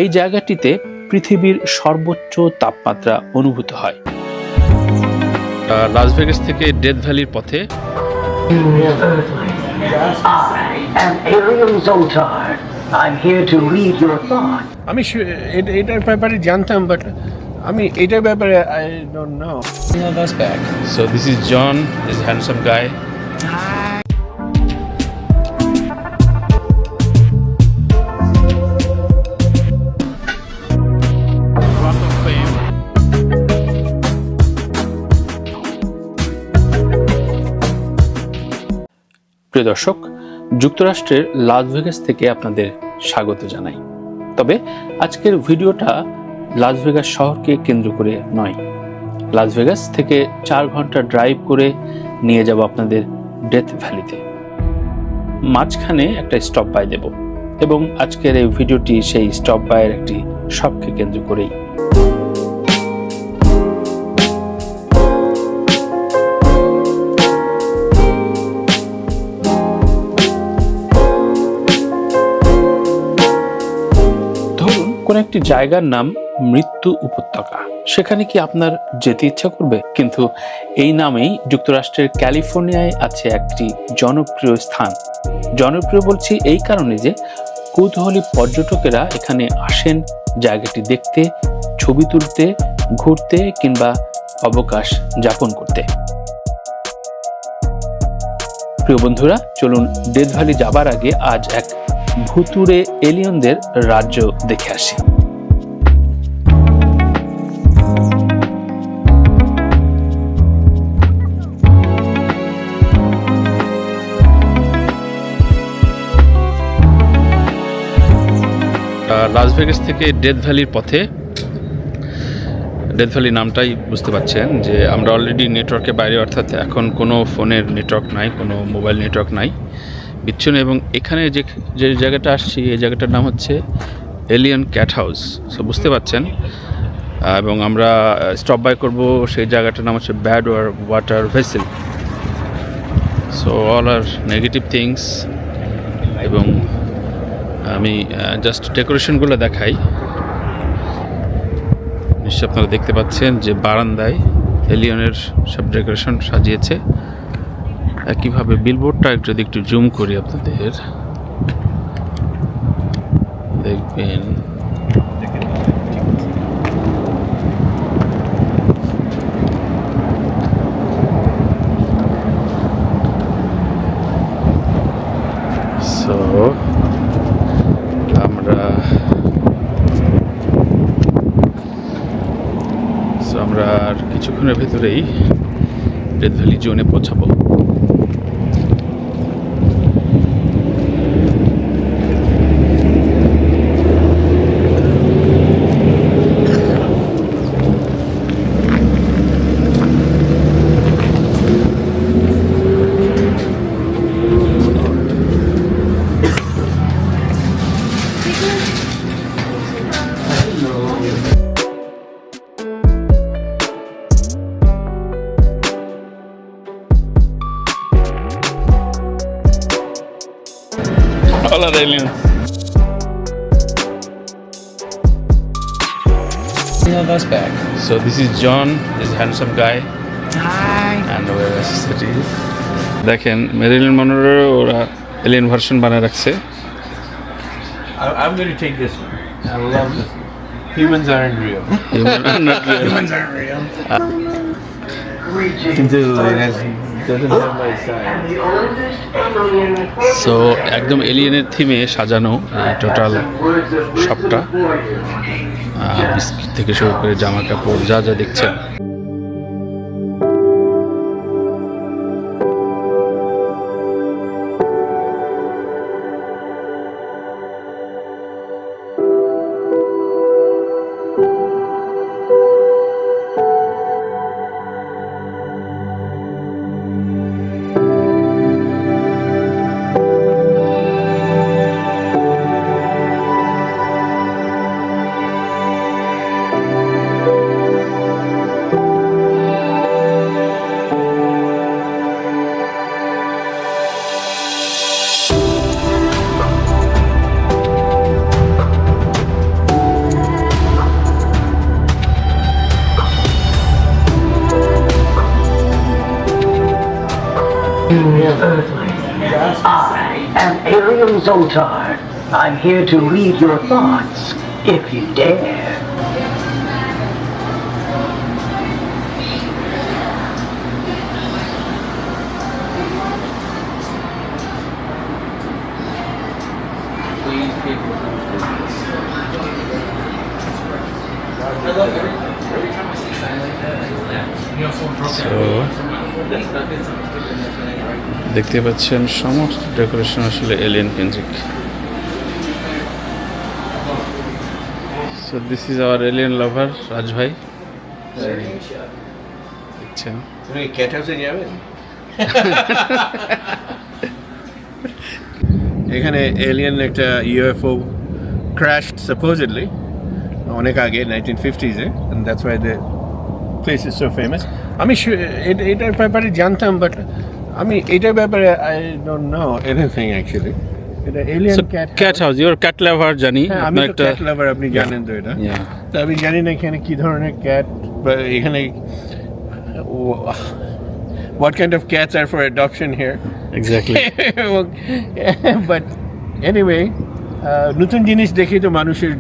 এই জায়গাটিতে পৃথিবীর সর্বোচ্চ তাপমাত্রা অনুভূত হয়। লাস ভেগাস থেকে ডেথ ভ্যালির পথে আমি এটার ব্যাপারে জানতাম, বাট আমি এটার ব্যাপারে I don't know. have us back. So this is John, this handsome guy. Rock of Fame. প্রিয় দর্শক, যুক্তরাষ্ট্রের লাস ভেগাস থেকে আপনাদের স্বাগত জানাই। তবে আজকের ভিডিওটা লাস ভেগাস শহরকে কেন্দ্র করে নয়। লাস ভেগাস থেকে 4 ঘন্টা ড্রাইভ করে নিয়ে যাব আপনাদের ডেথ ভ্যালিতে। মাঝখানে একটা স্টপ বাই দেব এবং আজকের এই ভিডিওটি সেই স্টপ বাইয়ের একটি শপকে কেন্দ্র করেই। কোন একটি জায়গার নাম মৃত্যু উপত্যকা, সেখানে কি আপনার যেতে ইচ্ছা করবে? কিন্তু এই নামেই যুক্তরাষ্ট্রের ক্যালিফোর্নিয়ায় আছে একটি জনপ্রিয় স্থান। জনপ্রিয় বলছি এই কারণে যে কৌতূহলী পর্যটকেরা এখানে আসেন জায়গাটি দেখতে, ছবি তুলতে, ঘুরতে কিংবা অবকাশ যাপন করতে। প্রিয় বন্ধুরা, চলুন ডেথ ভ্যালি যাবার আগে আজ এক ভুতুড়ে এলিয়েনদের রাজ্য দেখে আসি। লাস ভেগাস থেকে ডেথ ভ্যালির পথে, ডেথ ভ্যালি নামটাই বুঝতে পারছেন যে আমরা অলরেডি নেটওয়ার্কের বাইরে, অর্থাৎ এখন কোনো ফোনের নেটওয়ার্ক নাই, কোনো মোবাইল নেটওয়ার্ক নাই, বিচ্ছিন্ন। এবং এখানে যে জায়গাটা আসছি, এই জায়গাটার নাম হচ্ছে এলিয়েন ক্যাট হাউস। সো বুঝতে পারছেন। এবং আমরা স্টপ বাই করব সেই জায়গাটার নাম হচ্ছে bad water vessel. So all are negative things. এবং আমি জাস্ট ডেকোরেশনগুলো দেখাই। নিশ্চয়ই আপনারা দেখতে পাচ্ছেন যে বারান্দায় এলিয়েনের সব ডেকোরেশন সাজিয়েছে। একইভাবে বিলবোর্ডটা যদি একটু জুম করি আপনাদের দেখবেন আমরা আর কিছুক্ষণের ভেতরেই ডেথ ভ্যালি জোনে পৌঁছাবো। All are aliens. We have us back. So this is John, this handsome guy. Hi. And where is city? দেখেন মেরিলিন মনরোর ওরা এলিয়েন ভার্সন বানায় রাখছে। I'm going to take this one. I love this one. Humans aren't real. Humans aren't real. Doesn't have my size. So একদম এলিয়েনের থিমে সাজানো total শপটা, biscuit থেকে শুরু করে জামা কাপড় যা যা দেখছেন। Earthling. I am Alien Zoltar. I'm here to read your thoughts, if you dare. So, দেখতে পাচ্ছেন সমস্ত ডেকোরেশন আসলে এলিয়েন কেন্দ্রিক। So this is our alien lover Raj ভাই। দেখছেন তুমি ক্যাট হাউসে যাবেন? এখানে এলিয়েন একটা ইউএফও crashed supposedly অনেক আগে 1950s and that's why the place is so famous. আমি এটার ব্যাপারে জানতাম বাট আমি এটার ব্যাপারে I don't know anything actually. এটা alien cat house, your cat লাভার জানি। আমি তো ক্যাট লাভার, আপনি জানেন তো এটা। তো আমি জানি না এখানে কি ধরনের ক্যাট বা এখানে what kind of cats are for adoption here. Exactly. But anyway, নতুন জিনিস দেখি তো মানুষের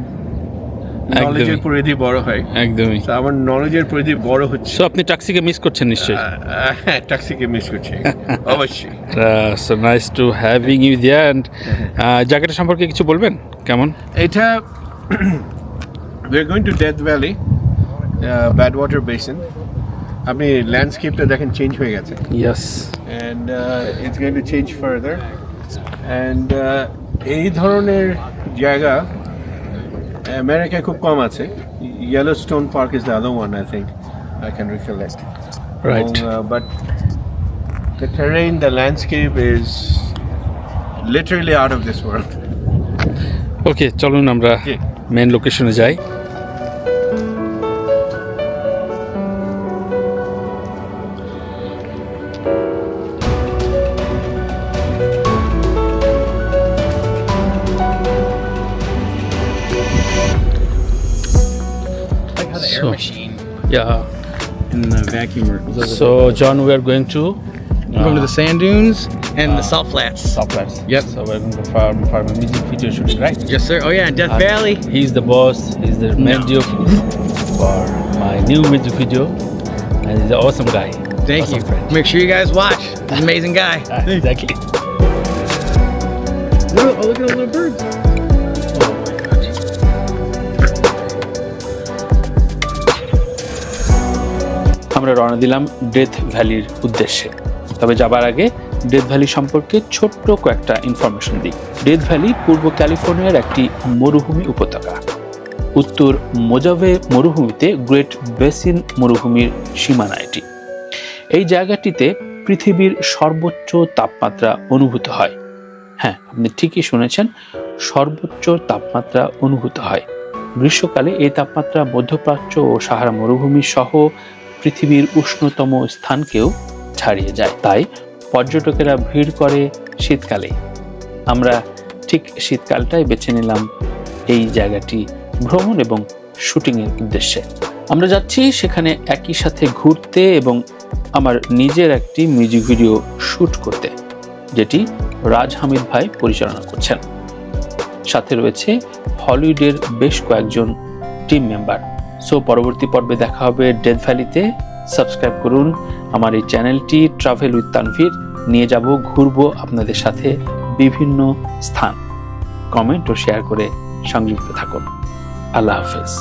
নলেজের পরিধি বড় হয়। একদমই। তো আমার নলেজের পরিধি বড় হচ্ছে। সো আপনি ট্যাক্সিকে মিস করছেন নিশ্চয়ই? হ্যাঁ, ট্যাক্সিকে মিস করছি অবশ্যই। So nice to having you there. And জায়গাটা সম্পর্কে কিছু বলবেন কেমন? এটা we are going to Death Valley, Badwater Basin. আপনি ল্যান্ডস্কেপটা দেখেন চেঞ্জ হয়ে গেছে। Yes. And it's going to change further. And এই ধরনের জায়গা আমেরিকায় খুব কম আছে। Yellowstone Park is the other one, I think. I can recollect. Right. But the terrain, the landscape is literally out of this world. ওকে, চলুন আমরা main লোকেশনে যাই। Air machine Yeah. and the vacuumer. So John, we are going to We're going to the sand dunes and the salt flats. Salt Flats. Yep. So we're going to farm a music video shooting, right? Yes, sir. Oh yeah, Death Valley. He's the boss. He's the manager for my new music video, and he's an awesome guy. Thank Awesome you. friend. Make sure you guys watch. He's an amazing guy. Exactly. Look, oh, look at those little birds. আমরা রওনা দিলাম death ভ্যালির উদ্দেশ্যে। তবে যাবার আগে death valley সম্পর্কে ছোট্ট কয়েকটা ইনফরমেশন দিই। ডেথ ভ্যালি পূর্ব ক্যালিফোর্নিয়ার একটি মরুভূমি উপত্যকা। উত্তর মোজাভে মরুভূমিতে গ্রেট বেসিন মরুভূমির সীমানা এটি। এই জায়গাটিতে পৃথিবীর সর্বোচ্চ তাপমাত্রা অনুভূত হয়। হ্যাঁ, আপনি ঠিকই শুনেছেন, সর্বোচ্চ তাপমাত্রা অনুভূত হয়। গ্রীষ্মকালে এই তাপমাত্রা মধ্যপ্রাচ্য ও সাহারা মরুভূমি সহ পৃথিবীর উষ্ণতম স্থানকেও ছাড়িয়ে যায়। তাই পর্যটকেরা ভিড় করে শীতকালে। আমরা ঠিক শীতকালটাই বেছে নিলাম এই জায়গাটি ভ্রমণ এবং শুটিংয়ের উদ্দেশ্যে। আমরা যাচ্ছি সেখানে একই সাথে ঘুরতে এবং আমার নিজের একটি মিউজিক ভিডিও শ্যুট করতে, যেটি রাজ হামিদ ভাই পরিচালনা করছেন। সাথে রয়েছে হলিউডের বেশ কয়েকজন টিম মেম্বার। সো পরবর্তী পর্বে দেখা হবে ডেথ ভ্যালিতে। সাবস্ক্রাইব করুন আমার এই চ্যানেলটি ট্রাভেল উইথ তানভীর। নিয়ে যাব, ঘুরবো আপনাদের সাথে বিভিন্ন স্থান। কমেন্ট ও শেয়ার করে সংযুক্ত থাকুন। আল্লাহ হাফেজ।